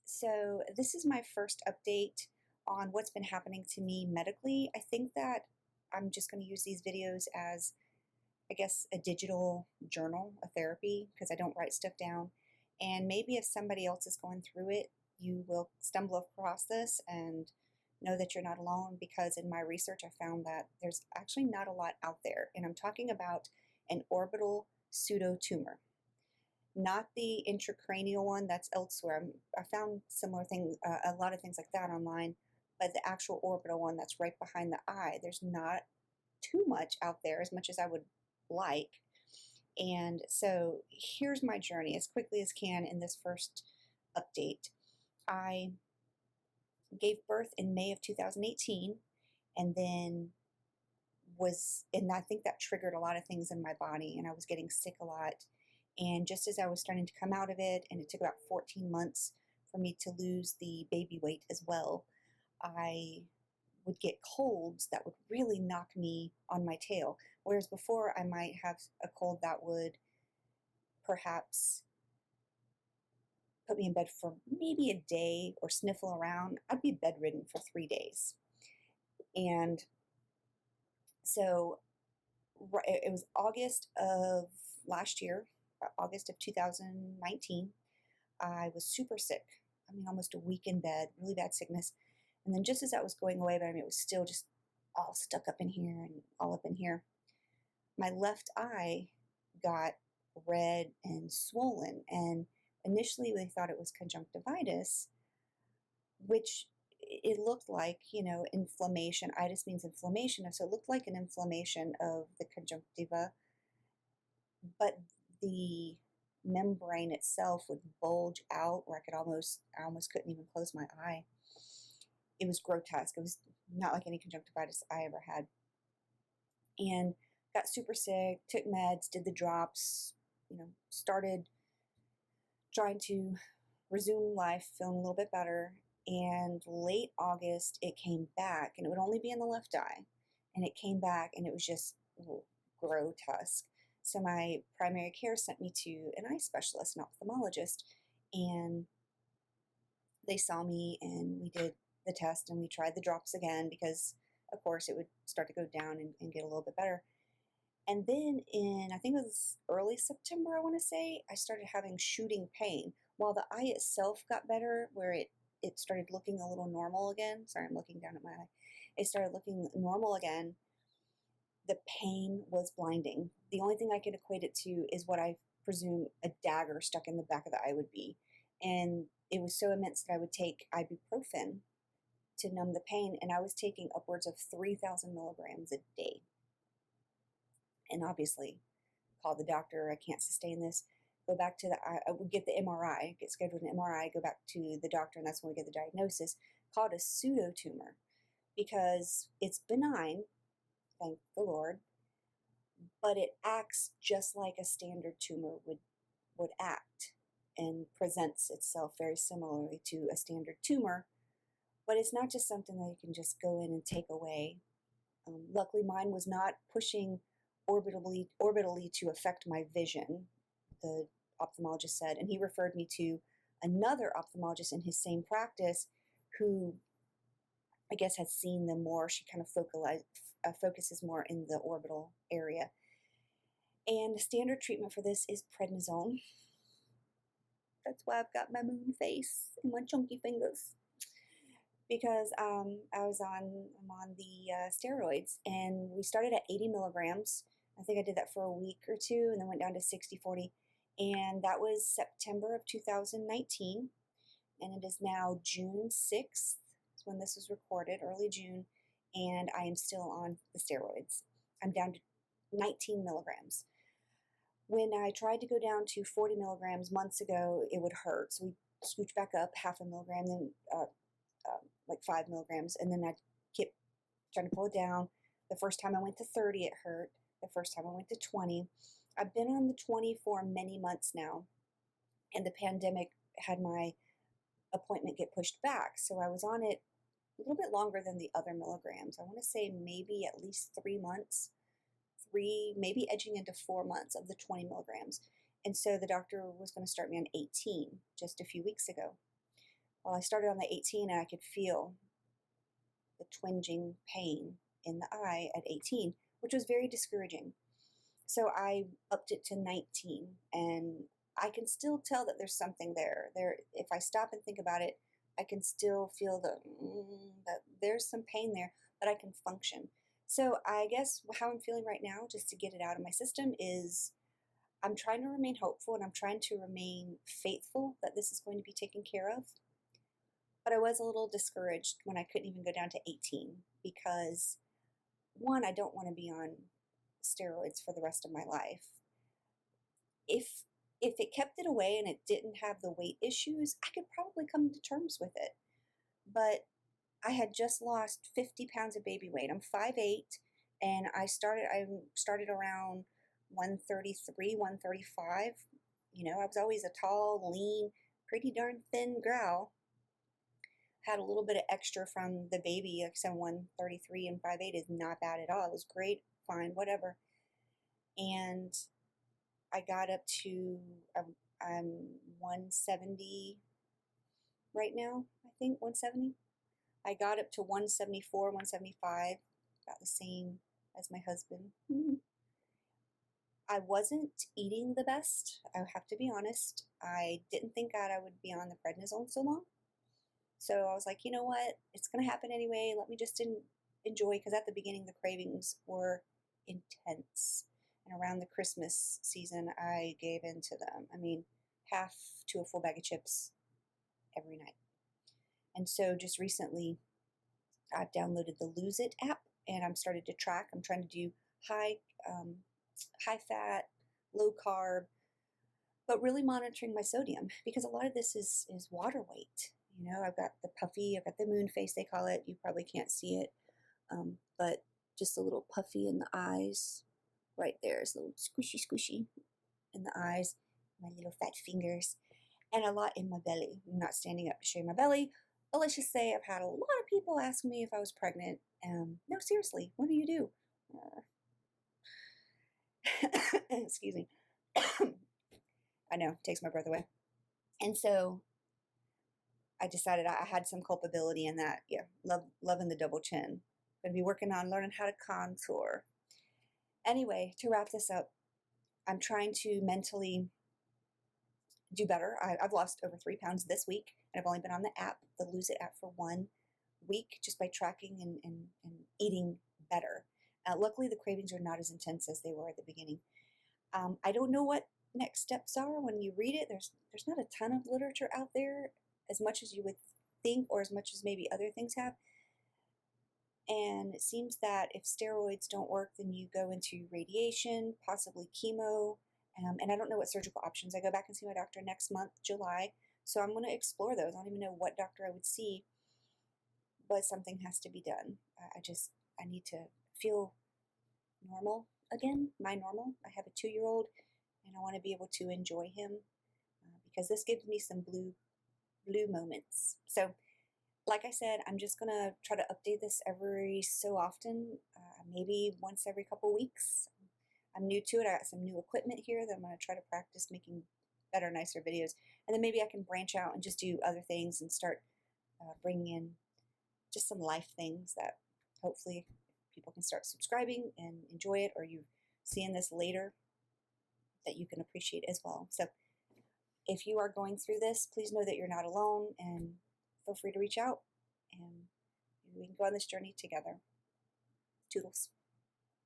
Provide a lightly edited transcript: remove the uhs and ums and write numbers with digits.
So, this is my first update on what's been happening to me medically. I think that I'm just going to use these videos as, I guess, a digital journal, a therapy, because I don't write stuff down. And maybe if somebody else is going through it, you will stumble across this and know that you're not alone, because in my research I found that there's actually not a lot out there. And I'm talking about an orbital pseudotumor, not the intracranial one that's elsewhere. I found similar things, a lot of things like that online, but the actual orbital one that's right behind the eye, there's not too much out there, as much as I would like. And so here's my journey as quickly as can in this first update. I gave birth in May of 2018, and then and I think that triggered a lot of things in my body, and I was getting sick a lot. And just as I was starting to come out of it, and it took about 14 months for me to lose the baby weight as well, I would get colds that would really knock me on my tail. Whereas before I might have a cold that would perhaps put me in bed for maybe a day or sniffle around, I'd be bedridden for 3 days. And so it was August of last year, August of 2019. I was super sick. I mean, almost a week in bed, really bad sickness. And then just as that was going away, but I mean, it was still just all stuck up in here and all up in here, my left eye got red and swollen. And initially they thought it was conjunctivitis, which it looked like, inflammation. Itis means inflammation. So it looked like an inflammation of the conjunctiva, but the membrane itself would bulge out where I almost couldn't even close my eye. It was grotesque. It was not like any conjunctivitis I ever had. And got super sick, took meds, did the drops, started trying to resume life, feeling a little bit better. And late August, it came back, and it would only be in the left eye. And it came back, and it was just grotesque. So my primary care sent me to an eye specialist, an ophthalmologist, and they saw me, and we did the test, and we tried the drops again because, of course, it would start to go down and get a little bit better. And then I think it was early September, I want to say, I started having shooting pain. While the eye itself got better, where it started looking a little normal again. Sorry, I'm looking down at my eye. It started looking normal again. The pain was blinding. The only thing I could equate it to is what I presume a dagger stuck in the back of the eye would be. And it was so immense that I would take ibuprofen to numb the pain, and I was taking upwards of 3,000 milligrams a day. And obviously, call the doctor, I can't sustain this. Go back to I would get the MRI, get scheduled an MRI, go back to the doctor, and that's when we get the diagnosis, called a pseudotumor, because it's benign, thank the Lord, but it acts just like a standard tumor would act, and presents itself very similarly to a standard tumor. But it's not just something that you can just go in and take away. Luckily, mine was not pushing orbitally to affect my vision, the ophthalmologist said. And he referred me to another ophthalmologist in his same practice who, I guess, had seen them more. She kind of focuses more in the orbital area. And the standard treatment for this is prednisone. That's why I've got my moon face and my chunky fingers. Because I'm on the steroids, and we started at 80 milligrams. I think I did that for a week or two, and then went down to 60/40. And that was September of 2019, and it is now June 6th, is when this was recorded, early June, and I am still on the steroids. I'm down to 19 milligrams. When I tried to go down to 40 milligrams months ago, it would hurt, so we scooched back up half a milligram, then like 5 milligrams, and then I kept trying to pull it down. The first time I went to 30, it hurt. The first time I went to 20. I've been on the 20 for many months now, and the pandemic had my appointment get pushed back, so I was on it a little bit longer than the other milligrams. I want to say maybe at least 3 months, maybe edging into 4 months of the 20 milligrams. And so the doctor was going to start me on 18 just a few weeks ago. Well, I started on the 18 and I could feel the twinging pain in the eye at 18, which was very discouraging. So I upped it to 19, and I can still tell that there's something there. If I stop and think about it, I can still feel that there's some pain there, but I can function. So I guess how I'm feeling right now, just to get it out of my system, is I'm trying to remain hopeful and I'm trying to remain faithful that this is going to be taken care of. But I was a little discouraged when I couldn't even go down to 18 because, one, I don't want to be on steroids for the rest of my life. If it kept it away and it didn't have the weight issues, I could probably come to terms with it. But I had just lost 50 pounds of baby weight. I'm 5'8", and I started around 133, 135. You know, I was always a tall, lean, pretty darn thin gal. Had a little bit of extra from the baby, like I said, 133 and 5'8" is not bad at all. It was great, fine, whatever. And I got up to, I'm 170 right now, I think, 170. I got up to 174, 175, about the same as my husband. I wasn't eating the best, I have to be honest. I didn't think that I would be on the prednisone so long. So I was like, you know what, it's going to happen anyway. Let me just enjoy, because at the beginning the cravings were intense. And around the Christmas season, I gave in to them. I mean, half to a full bag of chips every night. And so just recently, I've downloaded the Lose It app, and I'm started to track. I'm trying to do high fat, low carb, but really monitoring my sodium, because a lot of this is water weight. You know, I've got the puffy, I've got the moon face, they call it. You probably can't see it, but just a little puffy in the eyes. Right there is a little squishy in the eyes, my little fat fingers, and a lot in my belly. I'm not standing up to show you my belly, but let's just say I've had a lot of people ask me if I was pregnant. No, seriously, what do you do? Excuse me. I know, it takes my breath away. And so I decided I had some culpability in that. Yeah, loving the double chin. Going to be working on learning how to contour. Anyway, to wrap this up, I'm trying to mentally do better. I've lost over 3 pounds this week, and I've only been on the app, the Lose It app, for 1 week, just by tracking and eating better. Luckily, the cravings are not as intense as they were at the beginning. I don't know what next steps are. When you read it, there's not a ton of literature out there, as much as you would think, or as much as maybe other things have. And it seems that if steroids don't work, then you go into radiation, possibly chemo, and I don't know what surgical options. I go back and see my doctor next month, July, so I'm going to explore those. I don't even know what doctor I would see, but something has to be done. I need to feel normal again, my normal. I have a 2-year-old, and I want to be able to enjoy him, because this gives me some blue moments. So, like I said, I'm just going to try to update this every so often, maybe once every couple weeks. I'm new to it. I got some new equipment here that I'm going to try to practice making better, nicer videos. And then maybe I can branch out and just do other things and start bringing in just some life things that hopefully people can start subscribing and enjoy it, or you seeing this later that you can appreciate as well. So if you are going through this, please know that you're not alone, and feel free to reach out, and we can go on this journey together. Toodles.